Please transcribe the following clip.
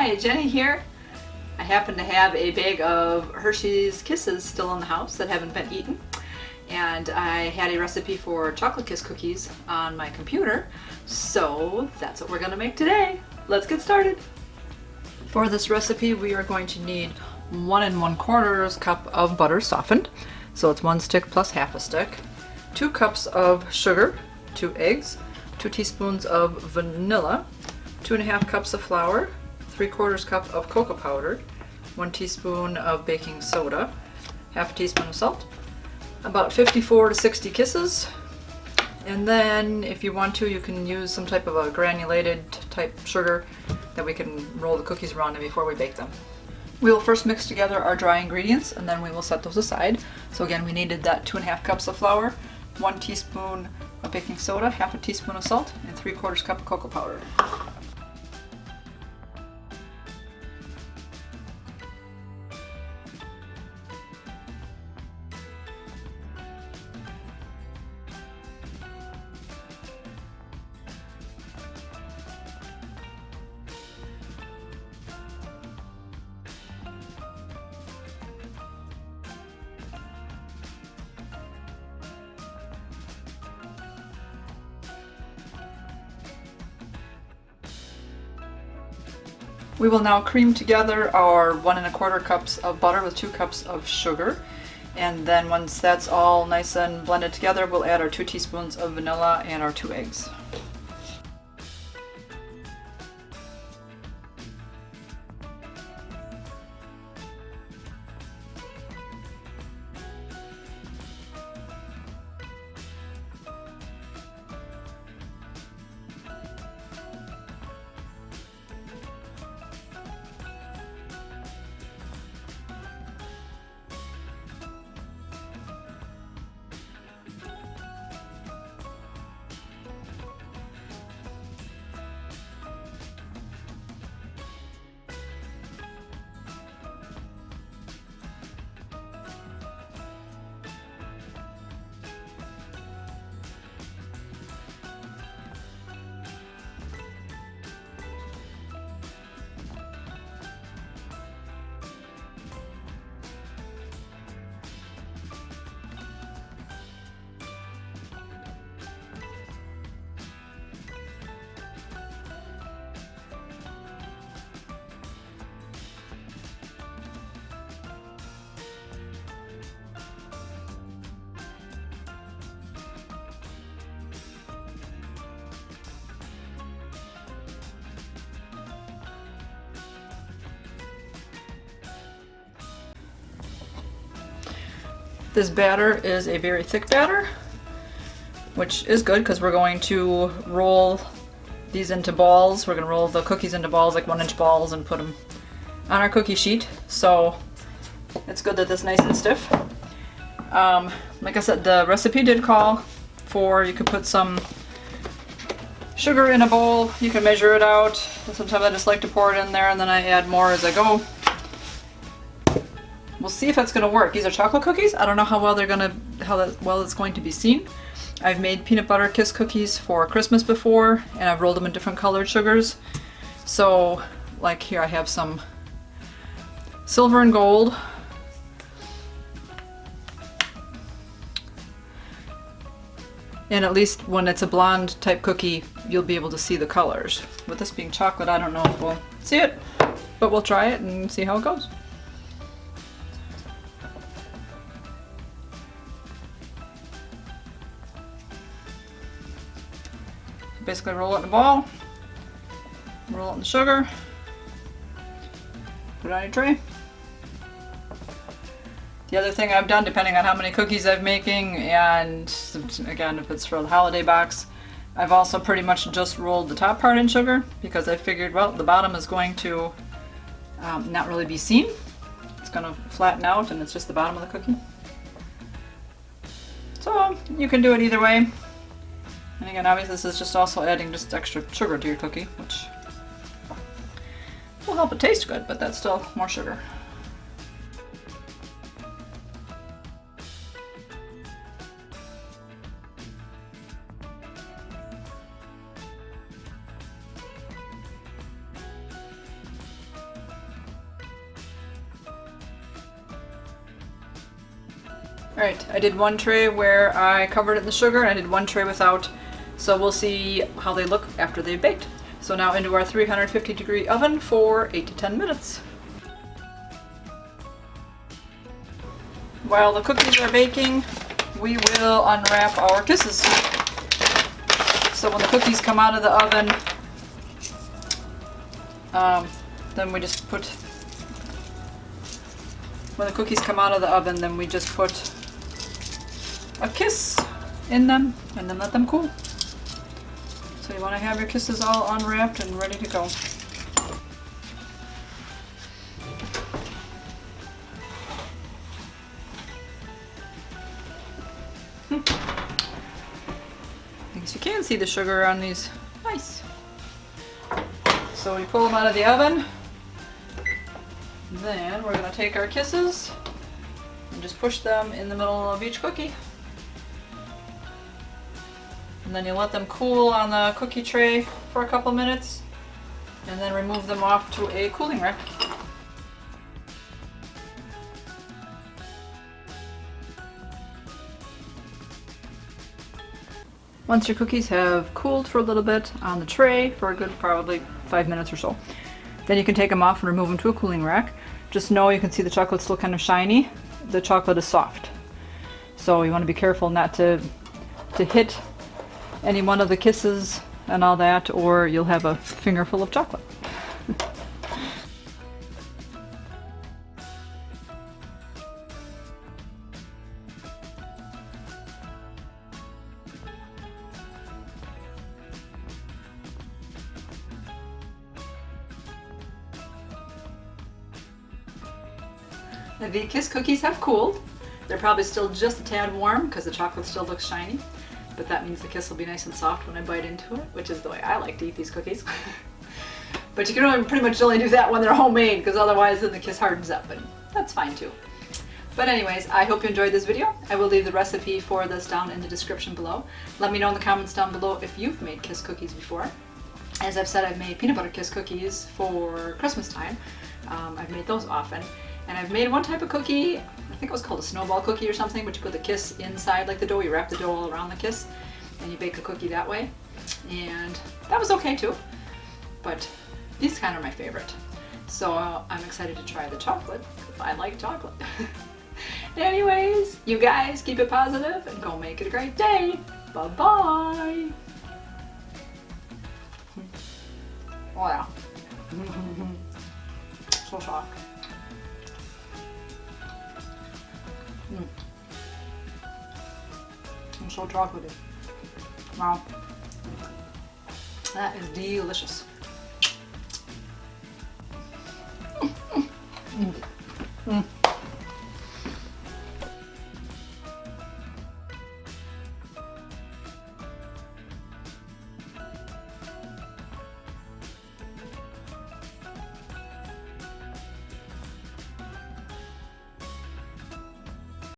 Hi, Jenny here. I happen to have a bag of Hershey's Kisses still in the house that haven't been eaten. And I had a recipe for chocolate kiss cookies on my computer, so that's what we're going to make today. Let's get started. For this recipe we are going to need 1 1/4 cup of butter softened, so it's 1 stick plus half a stick, 2 cups of sugar, 2 eggs, 2 teaspoons of vanilla, 2 1/2 cups of flour, 3/4 cup of cocoa powder, 1 teaspoon of baking soda, half a teaspoon of salt, about 54 to 60 kisses, and then if you want to you can use some type of a granulated type sugar that we can roll the cookies around in before we bake them. We will first mix together our dry ingredients and then we will set those aside. So again, we needed that 2 1/2 cups of flour, 1 teaspoon of baking soda, half a teaspoon of salt, and 3/4 cup of cocoa powder. We will now cream together our 1 1/4 cups of butter with 2 cups of sugar, and then once that's all nice and blended together, we'll add our 2 teaspoons of vanilla and our 2 eggs. This batter is a very thick batter, which is good because we're going to roll these into balls. We're going to roll the cookies into balls, like 1-inch balls, and put them on our cookie sheet. So it's good that it's nice and stiff. Like I said, the recipe did call for, you could put some sugar in a bowl, you can measure it out. Sometimes I just like to pour it in there and then I add more as I go. We'll see if that's going to work. These are chocolate cookies. I don't know how well it's going to be seen. I've made peanut butter kiss cookies for Christmas before, and I've rolled them in different colored sugars. So, like here I have some silver and gold. And at least when it's a blonde type cookie, you'll be able to see the colors. With this being chocolate, I don't know if we'll see it, but we'll try it and see how it goes. Basically roll it in a ball, roll it in the sugar, put it on your tray. The other thing I've done, depending on how many cookies I'm making, and again if it's for the holiday box, I've also pretty much just rolled the top part in sugar because I figured, well, the bottom is going to not really be seen. It's going to flatten out and it's just the bottom of the cookie. So you can do it either way. And again, obviously this is just also adding just extra sugar to your cookie, which will help it taste good, but that's still more sugar. Alright, I did one tray where I covered it in the sugar and I did one tray without. So we'll see how they look after they've baked. So now into our 350-degree oven for 8 to 10 minutes. While the cookies are baking, we will unwrap our kisses. So when the cookies come out of the oven, then we just put, when the cookies come out of the oven, then we just put a kiss in them and then let them cool. So you want to have your kisses all unwrapped and ready to go. I guess you can see the sugar on these. Nice. So we pull them out of the oven. Then we're going to take our kisses and just push them in the middle of each cookie. And then you let them cool on the cookie tray for a couple minutes and then remove them off to a cooling rack. Once your cookies have cooled for a little bit on the tray for a good probably 5 minutes or so, then you can take them off and remove them to a cooling rack. Just know you can see the chocolate still kind of shiny. The chocolate is soft. So you want to be careful not to hit any one of the kisses and all that, or you'll have a finger full of chocolate. The Kiss cookies have cooled. They're probably still just a tad warm because the chocolate still looks shiny, but that means the Kiss will be nice and soft when I bite into it, which is the way I like to eat these cookies. But you can pretty much only do that when they're homemade, because otherwise then the Kiss hardens up, and that's fine too. But anyways, I hope you enjoyed this video. I will leave the recipe for this down in the description below. Let me know in the comments down below if you've made Kiss cookies before. As I've said, I've made peanut butter Kiss cookies for Christmas time. I've made those often. And I've made one type of cookie, I think it was called a snowball cookie or something, but you put the Kiss inside like the dough, you wrap the dough all around the Kiss, and you bake the cookie that way. And that was okay too, but these kind of my favorite. So I'm excited to try the chocolate, because I like chocolate. Anyways, you guys keep it positive and go make it a great day. Bye-bye. Oh yeah. So soft. I'm so chocolatey. Wow. That is delicious.